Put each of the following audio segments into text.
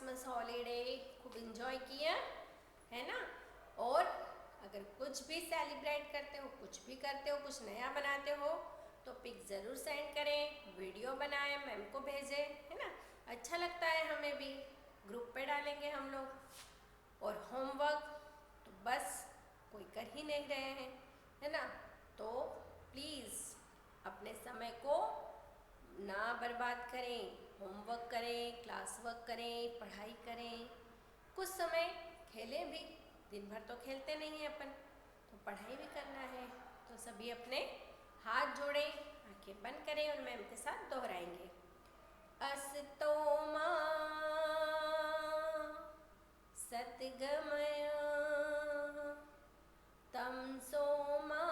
Christmas holiday खूब enjoy किया है ना। और अगर कुछ भी सेलिब्रेट करते हो, कुछ भी करते हो, कुछ नया बनाते हो तो पिक ज़रूर सेंड करें, वीडियो बनाएं, मैम को भेजें, है ना। अच्छा लगता है हमें भी, ग्रुप पे डालेंगे हम लोग। और होमवर्क तो बस कोई कर ही नहीं रहे हैं, है ना। तो प्लीज़ अपने समय को ना बर्बाद करें, होमवर्क करें, क्लास वर्क करें, पढ़ाई करें, कुछ समय खेलें भी। दिन भर तो खेलते नहीं हैं अपन, तो पढ़ाई भी करना है। तो सभी अपने हाथ जोड़ें, आंखें बंद करें और मैम के साथ दोहराएंगे। अस्तो मा सद्गमय तमसो मा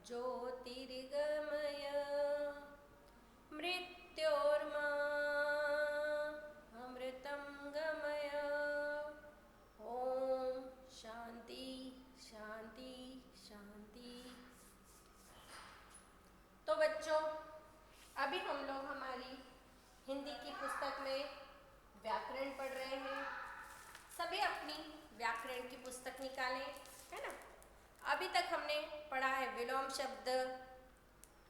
ज्योतिर्गमय मृत्योर्मा अमृतं गमय। ओम शांति शांति शांति। तो बच्चों, अभी हम लोग हमारी हिंदी की पुस्तक में व्याकरण पढ़ रहे हैं। सभी अपनी व्याकरण की पुस्तक निकालें, है ना। अभी तक हमने पढ़ा है विलोम शब्द,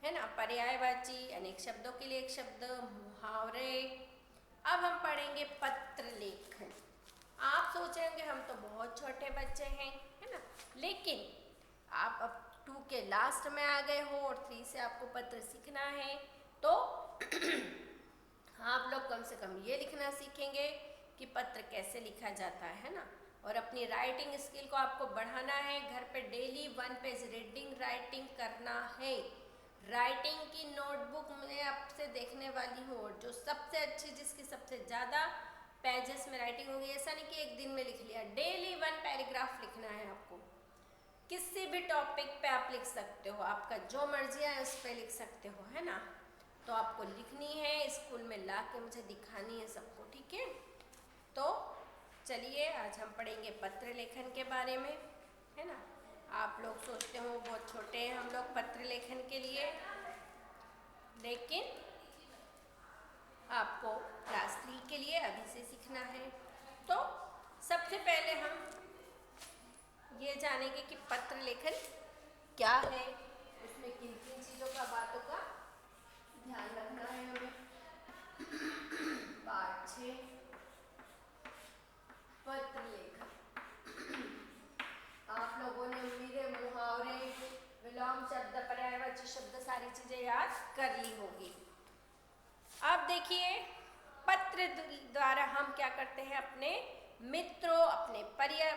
है ना, पर्यायवाची, अनेक शब्दों के लिए एक शब्द, मुहावरे। अब हम पढ़ेंगे पत्र लेखन। आप सोच रहे होंगे हम तो बहुत छोटे बच्चे हैं, है ना, लेकिन आप अब 2 के लास्ट में आ गए हो और 3 से आपको पत्र सीखना है। तो आप लोग कम से कम ये लिखना सीखेंगे कि पत्र कैसे लिखा जाता है ना। और अपनी राइटिंग स्किल को आपको बढ़ाना है। घर पे डेली 1 पेज रीडिंग राइटिंग करना है। राइटिंग की नोटबुक मैं आपसे देखने वाली हूँ, और जो सबसे अच्छी, जिसकी सबसे ज़्यादा पेजेस में राइटिंग होगी, ऐसा नहीं कि एक दिन में लिख लिया, डेली 1 पैराग्राफ लिखना है आपको। किसी भी टॉपिक पे आप लिख सकते हो, आपका जो मर्जी है उस पर लिख सकते हो, है ना। तो आपको लिखनी है, स्कूल में ला के मुझे दिखानी है सबको, ठीक है। तो चलिए आज हम पढ़ेंगे पत्र लेखन के बारे में, है ना। आप लोग सोचते हो बहुत छोटे हैं हम लोग पत्र लेखन के लिए, लेकिन आपको क्लास 3 के लिए अभी से सीखना है। तो सबसे पहले हम ये जानेंगे कि पत्र लेखन क्या है, उसमें किन किन चीज़ों का, बातों का ध्यान रखना है हमें। पाठ 6 पत्र लेखन। आप लोगों ने उम्मीद है मुहावरे, विलोम शब्द, पर्यायवाची शब्द, सारी चीजें याद कर ली होगी। अब देखिए, पत्र द्वारा हम क्या करते हैं, अपने मित्रों, अपने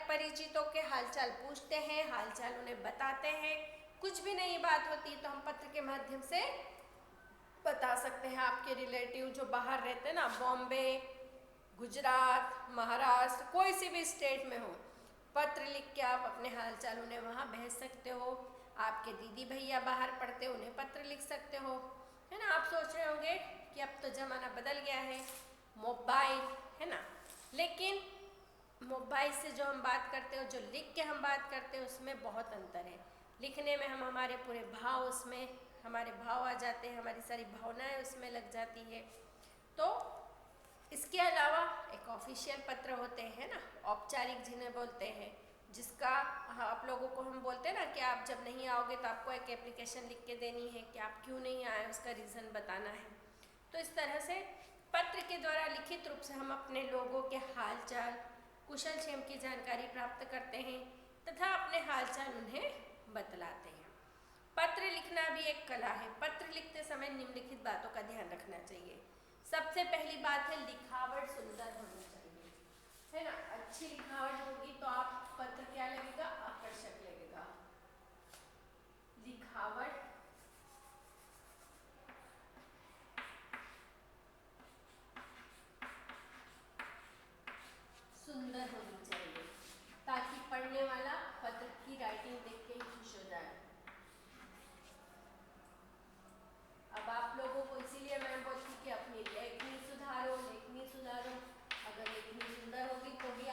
परिचितों के हालचाल पूछते हैं, हालचाल उन्हें बताते हैं। कुछ भी नई बात होती है तो हम पत्र के माध्यम से बता सकते हैं। आपके रिलेटिव जो बाहर रहते हैं ना, बॉम्बे, गुजरात, महाराष्ट्र, कोई सी भी स्टेट में हो, पत्र लिख के आप अपने हालचाल उन्हें वहाँ भेज सकते हो। आपके दीदी भैया बाहर पढ़ते हो, उन्हें पत्र लिख सकते हो, है ना। आप सोच रहे होंगे कि अब तो ज़माना बदल गया है, मोबाइल, है ना, लेकिन मोबाइल से जो हम बात करते हो, जो लिख के हम बात करते हैं, उसमें बहुत अंतर है। लिखने में हम हमारे पूरे भाव, उसमें हमारे भाव आ जाते हैं, हमारी सारी भावनाएं उसमें लग जाती है। तो इसके अलावा एक ऑफिशियल पत्र होते हैं ना, औपचारिक जिन्हें बोलते हैं, जिसका आप लोगों को हम बोलते हैं ना कि आप जब नहीं आओगे तो आपको एक एप्लीकेशन लिख के देनी है कि आप क्यों नहीं आए, उसका रीज़न बताना है। तो इस तरह से पत्र के द्वारा लिखित रूप से हम अपने लोगों के हालचाल, कुशल क्षेम की जानकारी प्राप्त करते हैं तथा अपने हालचाल उन्हें बतलाते हैं। पत्र लिखना भी एक कला है। पत्र लिखते समय निम्नलिखित बातों का ध्यान रखना चाहिए। सबसे पहली बात है, लिखावट सुंदर होनी चाहिए, है ना। अच्छी लिखावट होगी तो आप पत्र क्या लगेगा, आकर्षक लगेगा। लिखावट सुंदर होनी चाहिए ताकि पढ़ने वाला पत्र की राइटिंग देख के ही खुश हो जाए। अब आप लोगों को इसीलिए मैं बोलती कि अपनी लेखनी सुधारो, लेखनी सुधारो। अगर लेखनी सुंदर होगी तो भी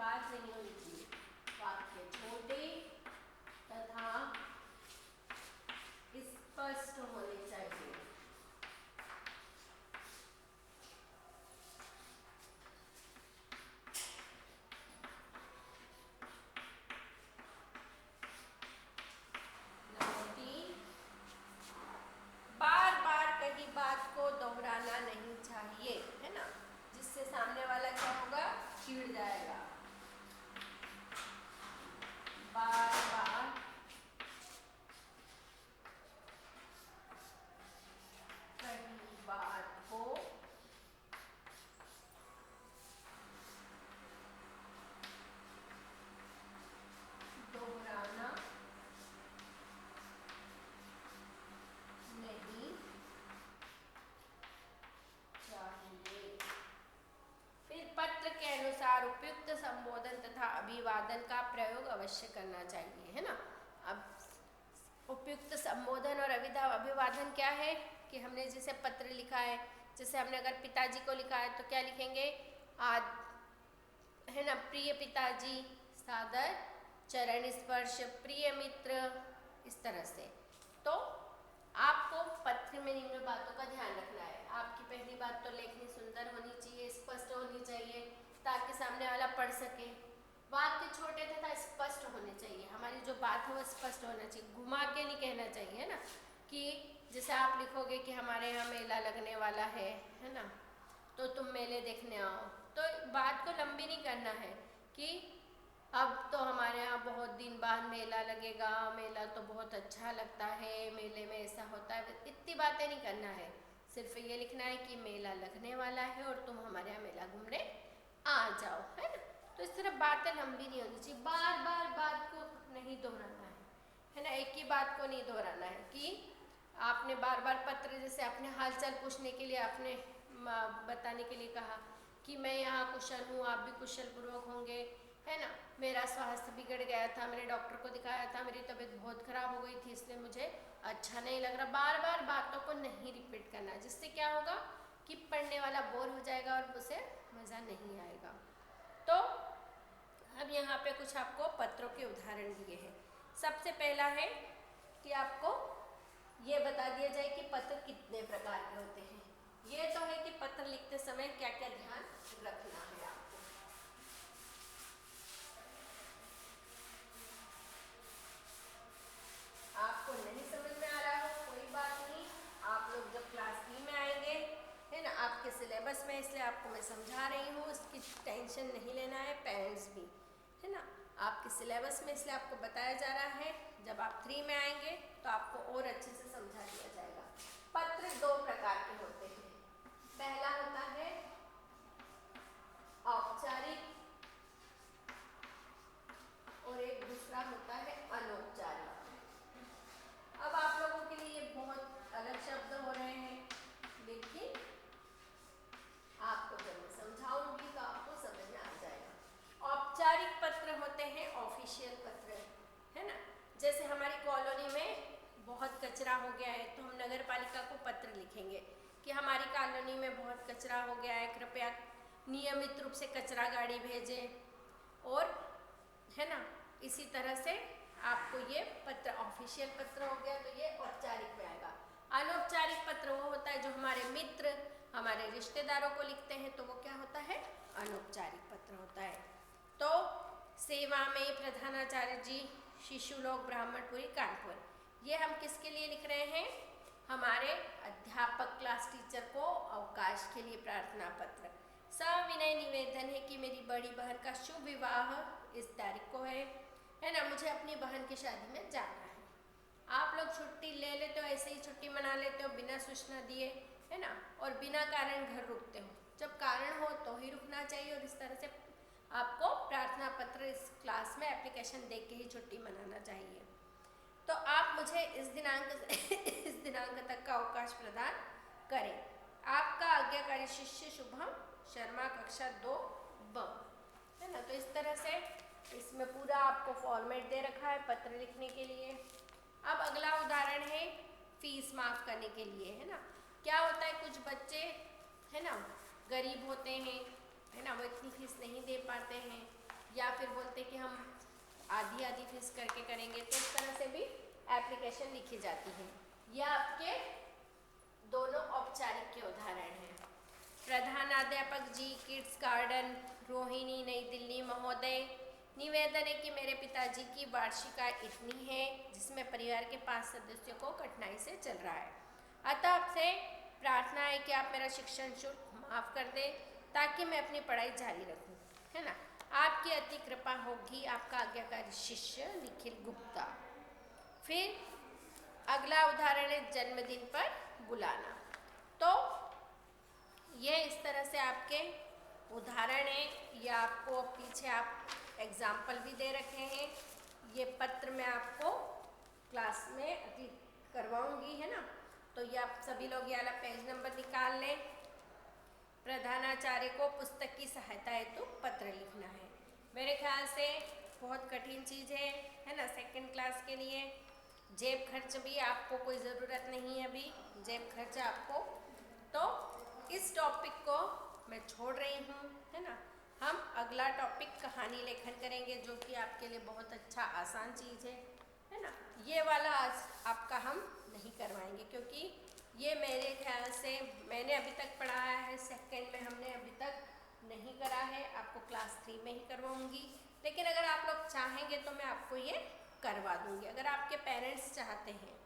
बात नहीं होनी चाहिए। वाक्य छोटे तथा स्पष्ट होने चाहिए। नंबर 3, बार बार कही बात को दोहराना नहीं चाहिए, है ना, जिससे सामने वाला क्या होगा, चिढ़ जाएगा। बार बार कही बात को दोहराना नहीं चाहिए। फिर पत्र के अनुसार उपयुक्त संबोधन तथा अभिवादन का प्रयोग अवश्य करना चाहिए, है ना। अब उपयुक्त संबोधन और अभिवादन क्या है कि हमने जैसे पत्र लिखा है, जैसे हमने अगर पिताजी को लिखा है तो क्या लिखेंगे, आज, है ना, प्रिय पिताजी, सादर चरण स्पर्श, प्रिय मित्र, इस तरह से। तो आपको पत्र में निम्न बातों का ध्यान रखना है। आपकी पहली बात तो लेखनी सुंदर होनी चाहिए, स्पष्ट होनी चाहिए, ताकि सामने वाला पढ़ सके। वाक्य छोटे तथा स्पष्ट होने चाहिए। हमारी जो बात है वो स्पष्ट होना चाहिए, घुमा के नहीं कहना चाहिए, है ना। कि जैसे आप लिखोगे कि हमारे यहाँ मेला लगने वाला है ना, तो तुम मेले देखने आओ, तो बात को लंबी नहीं करना है कि अब तो हमारे यहाँ बहुत दिन बाद मेला लगेगा, मेला तो बहुत अच्छा लगता है, मेले में ऐसा होता है, इतनी बातें नहीं करना है। सिर्फ ये लिखना है कि मेला लगने वाला है और तुम हमारे यहाँ मेला घूमने आ जाओ, है ना। तो इस तरह बातें लंबी नहीं होनी चाहिए, बार बार बात को नहीं दोहराना है ना, एक ही बात को नहीं दोहराना है। कि आपने बार बार पत्र, जैसे अपने हालचाल पूछने के लिए आपने बताने के लिए कहा कि मैं यहाँ कुशल हूँ, आप भी कुशल पूर्वक होंगे, है ना, मेरा स्वास्थ्य बिगड़ गया था, मैंने डॉक्टर को दिखाया था, मेरी तबीयत बहुत खराब हो गई थी, इसलिए मुझे अच्छा नहीं लग रहा। बार बार बातों को नहीं रिपीट करना, जिससे क्या होगा कि पढ़ने वाला बोर हो जाएगा और उसे मज़ा नहीं आएगा। तो अब यहाँ पे कुछ आपको पत्रों के उदाहरण दिए हैं। सबसे पहला है कि आपको ये बता दिया जाए कि पत्र कितने प्रकार के होते हैं। ये तो है कि पत्र लिखते समय क्या क्या ध्यान रखना है आपको। आपको नहीं समझ में आ रहा हो कोई बात नहीं, आप लोग जब क्लास 3 में आएंगे, है ना, आपके सिलेबस में, इसलिए आपको मैं समझा रही हूँ, इसकी टेंशन नहीं लेना है, पेरेंट्स भी, है ना, आपके सिलेबस में, इसलिए आपको बताया जा रहा है। जब आप 3 में आएंगे तो आपको और अच्छे से समझा दिया जाएगा। पत्र 2 प्रकार के होते हैं। पहला होता है औपचारिक और एक दूसरा होता है अनौपचारिक। अब आप लोगों के लिए ये बहुत अलग शब्द हो रहे हैं, लेकिन आपको जब मैं समझाऊंगी तो आपको समझ में आ जाएगा। औपचारिक पत्र होते हैं ऑफिशियल पत्र, है ना। जैसे हमारी कॉलोनी में बहुत कचरा हो गया है तो हम नगर पालिका को पत्र लिखेंगे कि हमारी कॉलोनी में बहुत कचरा हो गया है, कृपया नियमित रूप से कचरा गाड़ी भेजें, और, है ना, इसी तरह से आपको ये पत्र ऑफिशियल पत्र हो गया, तो ये औपचारिक में आएगा। अनौपचारिक पत्र वो होता है जो हमारे मित्र, हमारे रिश्तेदारों को लिखते हैं, तो वो क्या होता है, अनौपचारिक पत्र होता है। तो सेवा में प्रधानाचार्य जी, शिशुलोक ब्राह्मणपुरी कानपुर, ये हम किसके लिए लिख रहे हैं, हमारे अध्यापक क्लास टीचर को अवकाश के लिए प्रार्थना पत्र। सविनय निवेदन है कि मेरी बड़ी बहन का शुभ विवाह इस तारीख को है ना, मुझे अपनी बहन की शादी में जाना है। आप लोग छुट्टी ले लेते हो, ऐसे ही छुट्टी मना लेते हो बिना सूचना दिए, है ना, और बिना कारण घर रुकते हो। जब कारण हो तो ही रुकना चाहिए, और इस तरह से आपको प्रार्थना पत्र इस क्लास में एप्लीकेशन देख के ही छुट्टी मनाना चाहिए। तो आप मुझे इस दिनांक तक का अवकाश प्रदान करें। आपका आज्ञाकारी शिष्य शुभम शर्मा, कक्षा 2 ब, है ना। तो इस तरह से इसमें पूरा आपको फॉर्मेट दे रखा है पत्र लिखने के लिए। अब अगला उदाहरण है फीस माफ करने के लिए, है ना। क्या होता है, कुछ बच्चे, है ना, गरीब होते हैं, है ना, वो इतनी फीस नहीं दे पाते हैं, बोलते कि हम आधी आधी फीस करके करेंगे, तो इस तरह से भी एप्लीकेशन लिखी जाती है। यह आपके दोनों औपचारिक के उदाहरण हैं। प्रधानाध्यापक जी, किड्स गार्डन, रोहिणी, नई दिल्ली। महोदय, निवेदन है कि मेरे पिताजी की वार्षिक आय इतनी है जिसमें परिवार के 5 सदस्यों को कठिनाई से चल रहा है, अतः आपसे प्रार्थना है कि आप मेरा शिक्षण शुल्क माफ कर दें ताकि मैं अपनी पढ़ाई जारी रखूं, है ना। आपकी अति कृपा होगी। आपका आज्ञाकारी शिष्य निखिल गुप्ता। फिर अगला उदाहरण है जन्मदिन पर बुलाना। तो ये इस तरह से आपके उदाहरण है। ये आपको पीछे आप एग्जाम्पल भी दे रखे हैं। ये पत्र मैं आपको क्लास में करवाऊंगी, है ना। तो ये आप सभी लोग ये वाला पेज नंबर निकाल लें। प्रधानाचार्य को पुस्तक की सहायता हेतु पत्र लिखना है। मेरे ख्याल से बहुत कठिन चीज़ है ना, सेकंड क्लास के लिए। जेब खर्च भी आपको कोई ज़रूरत नहीं है अभी, जेब खर्च आपको। तो इस टॉपिक को मैं छोड़ रही हूँ, है ना। हम अगला टॉपिक कहानी लेखन करेंगे, जो कि आपके लिए बहुत अच्छा आसान चीज़ है ना। ये वाला आज आपका हम नहीं करवाएंगे, क्योंकि ये मेरे ख्याल से मैंने अभी तक पढ़ाया है, सेकंड में हमने अभी तक नहीं करा है। आपको क्लास 3 में ही करवाऊंगी, लेकिन अगर आप लोग चाहेंगे तो मैं आपको ये करवा दूंगी। अगर आपके पेरेंट्स चाहते हैं,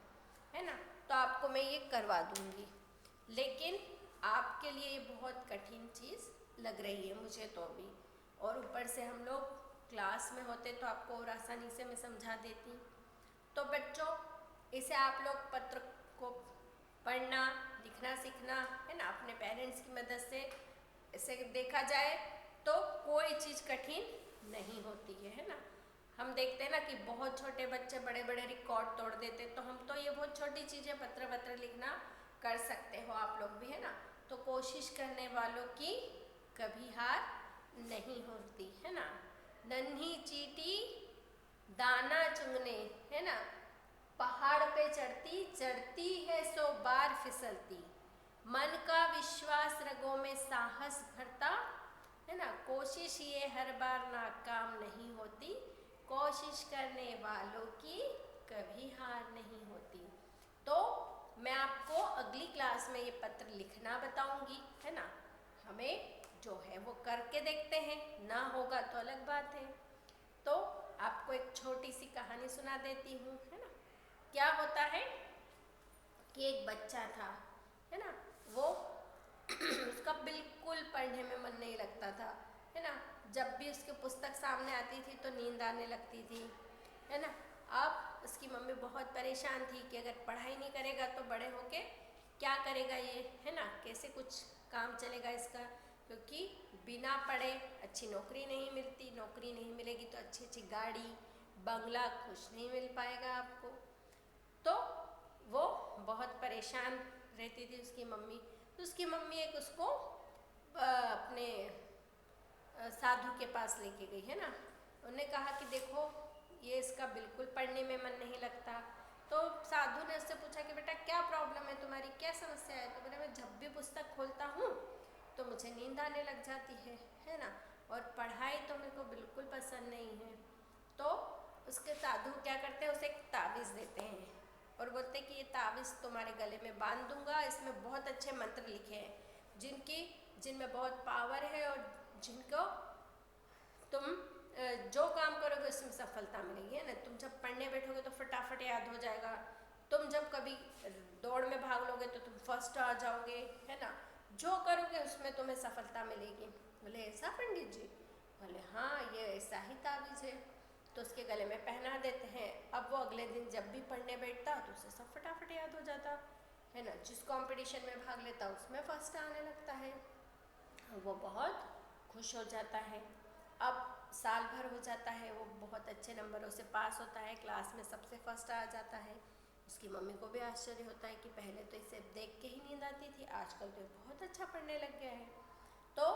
है ना, तो आपको मैं ये करवा दूंगी। लेकिन आपके लिए ये बहुत कठिन चीज़ लग रही है मुझे तो अभी, और ऊपर से हम लोग क्लास में होते तो आपको और आसानी से मैं समझा देती। तो बच्चों, इसे आप लोग पत्र को पढ़ना लिखना सीखना, है ना, अपने पेरेंट्स की मदद से। इसे देखा जाए तो कोई चीज़ कठिन नहीं होती है ना। हम देखते हैं ना कि बहुत छोटे बच्चे बड़े बड़े रिकॉर्ड तोड़ देते, तो हम तो ये बहुत छोटी चीज़ें पत्र लिखना कर सकते हो आप लोग भी, है ना। तो कोशिश करने वालों की कभी हार नहीं होती, है ना। नन्ही चींटी दाना चुगने, है ना, पहाड़ पे चढ़ती है 100 बार फिसलती। मन का विश्वास रगों में साहस भरता, है ना। कोशिश ये हर बार नाकाम नहीं होती, कोशिश करने वालों की कभी हार नहीं होती। तो मैं आपको अगली क्लास में ये पत्र लिखना बताऊंगी, है ना। हमें जो है वो करके देखते हैं, ना होगा तो अलग बात है। तो आपको एक छोटी सी कहानी सुना देती हूँ, है ना। क्या होता है कि एक बच्चा था, है ना, वो उसका बिल्कुल पढ़ने में मन नहीं लगता था, है ना। जब भी उसकी पुस्तक सामने आती थी तो नींद आने लगती थी, है ना। अब उसकी मम्मी बहुत परेशान थी कि अगर पढ़ाई नहीं करेगा तो बड़े होके क्या करेगा ये, है ना, कैसे कुछ काम चलेगा इसका, क्योंकि बिना पढ़े अच्छी नौकरी नहीं मिलती, नौकरी नहीं मिलेगी तो अच्छी अच्छी गाड़ी बंगला कुछ नहीं मिल पाएगा आपको। तो वो बहुत परेशान रहती थी उसकी मम्मी। तो उसकी मम्मी एक उसको अपने साधु के पास लेके गई, है ना। उन्होंने कहा कि देखो ये इसका बिल्कुल पढ़ने में मन नहीं लगता। तो साधु ने उससे पूछा कि बेटा क्या प्रॉब्लम है तुम्हारी, क्या समस्या है। तो बोले मैं जब भी पुस्तक खोलता हूँ तो मुझे नींद आने लग जाती है ना, और पढ़ाई तो मेरे को बिल्कुल पसंद नहीं है। तो उसके साधु क्या करते हैं, उसे एक ताबीज़ देते हैं और बोलते हैं कि ये ताबीज़ तुम्हारे गले में बांध दूंगा, इसमें बहुत अच्छे मंत्र लिखे हैं जिनमें बहुत पावर है और जिनको तुम जो काम करोगे उसमें सफलता मिलेगी, है ना। तुम जब पढ़ने बैठोगे तो फटाफट याद हो जाएगा, तुम जब कभी दौड़ में भाग लोगे तो तुम फर्स्ट आ जाओगे, है ना। जो करोगे उसमें तुम्हें सफलता मिलेगी। बोले ऐसा पंडित जी? बोले हाँ, ये ऐसा ही ताबीज़ है। तो उसके गले में पहना देते हैं। अब वो अगले दिन जब भी पढ़ने बैठता तो उसे सब फटाफट याद हो जाता, है ना। जिस कंपटीशन में भाग लेता उसमें फर्स्ट आने लगता है, वो बहुत खुश हो जाता है। अब साल भर हो जाता है, वो बहुत अच्छे नंबरों से पास होता है, क्लास में सबसे फर्स्ट आ जाता है। उसकी मम्मी को भी आश्चर्य होता है कि पहले तो इसे देख के ही नींद आती थी, आजकल तो बहुत अच्छा पढ़ने लग गया है। तो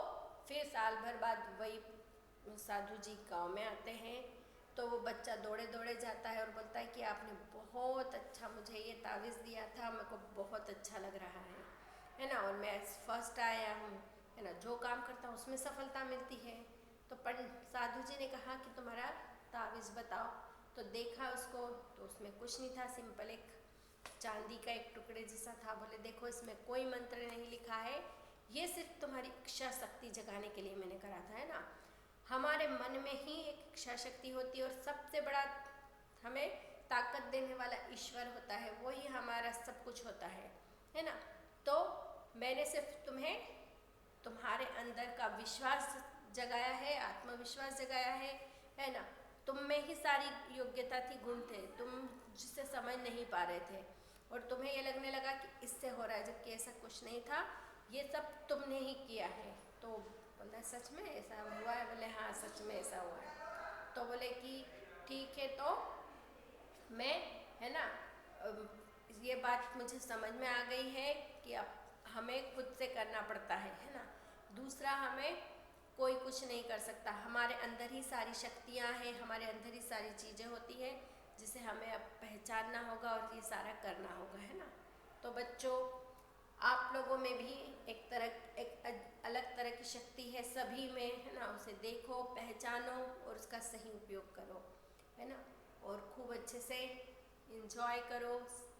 फिर साल भर बाद वही साधु जी गांव में आते हैं। तो वो बच्चा दौड़े दौड़े जाता है और बोलता है कि आपने बहुत अच्छा मुझे ये ताबीज़ दिया था, मेरे को बहुत अच्छा लग रहा है ना, और मैं फर्स्ट आया हूँ, है ना। जो काम करता हूँ उसमें सफलता मिलती है। तो साधु जी ने कहा कि तुम्हारा तावीज़ बताओ। तो देखा उसको तो उसमें कुछ नहीं था, सिंपल एक चांदी का एक टुकड़े जैसा था। बोले देखो इसमें कोई मंत्र नहीं लिखा है, ये सिर्फ तुम्हारी इच्छा शक्ति जगाने के लिए मैंने करा था, है ना। हमारे मन में ही एक इच्छा शक्ति होती है और सबसे बड़ा हमें ताकत देने वाला ईश्वर होता है, वही हमारा सब कुछ होता है ना। तो मैंने सिर्फ तुम्हें तुम्हारे अंदर का विश्वास जगाया है, आत्मविश्वास जगाया है ना। तुम में ही सारी योग्यता थी, गुण थे, तुम जिसे समझ नहीं पा रहे थे और तुम्हें ये लगने लगा कि इससे हो रहा है, जबकि ऐसा कुछ नहीं था, ये सब तुमने ही किया है। तो बोला सच में ऐसा हुआ है? बोले हाँ सच में ऐसा हुआ है। तो बोले कि ठीक है, तो मैं, है ना, ये बात मुझे समझ में आ गई है कि अब हमें खुद से करना पड़ता है ना। दूसरा हमें कोई कुछ नहीं कर सकता, हमारे अंदर ही सारी शक्तियाँ हैं, हमारे अंदर ही सारी चीज़ें होती हैं जिसे हमें अब पहचानना होगा और ये सारा करना होगा, है ना। तो बच्चों, आप लोगों में भी एक अलग तरह की शक्ति है, सभी में, है ना। उसे देखो, पहचानो और उसका सही उपयोग करो, है ना। और खूब अच्छे से इंजॉय करो,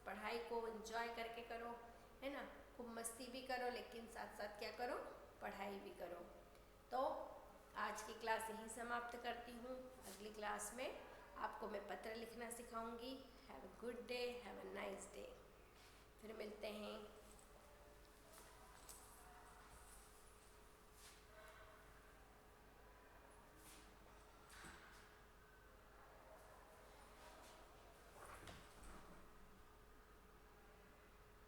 पढ़ाई को इंजॉय करके करो, है ना। खूब मस्ती भी करो, लेकिन साथ साथ क्या करो, पढ़ाई भी करो। तो आज की क्लास यहीं समाप्त करती हूँ। अगली क्लास में आपको मैं पत्र लिखना सिखाऊंगी। Have a good day, have a nice day. फिर मिलते हैं।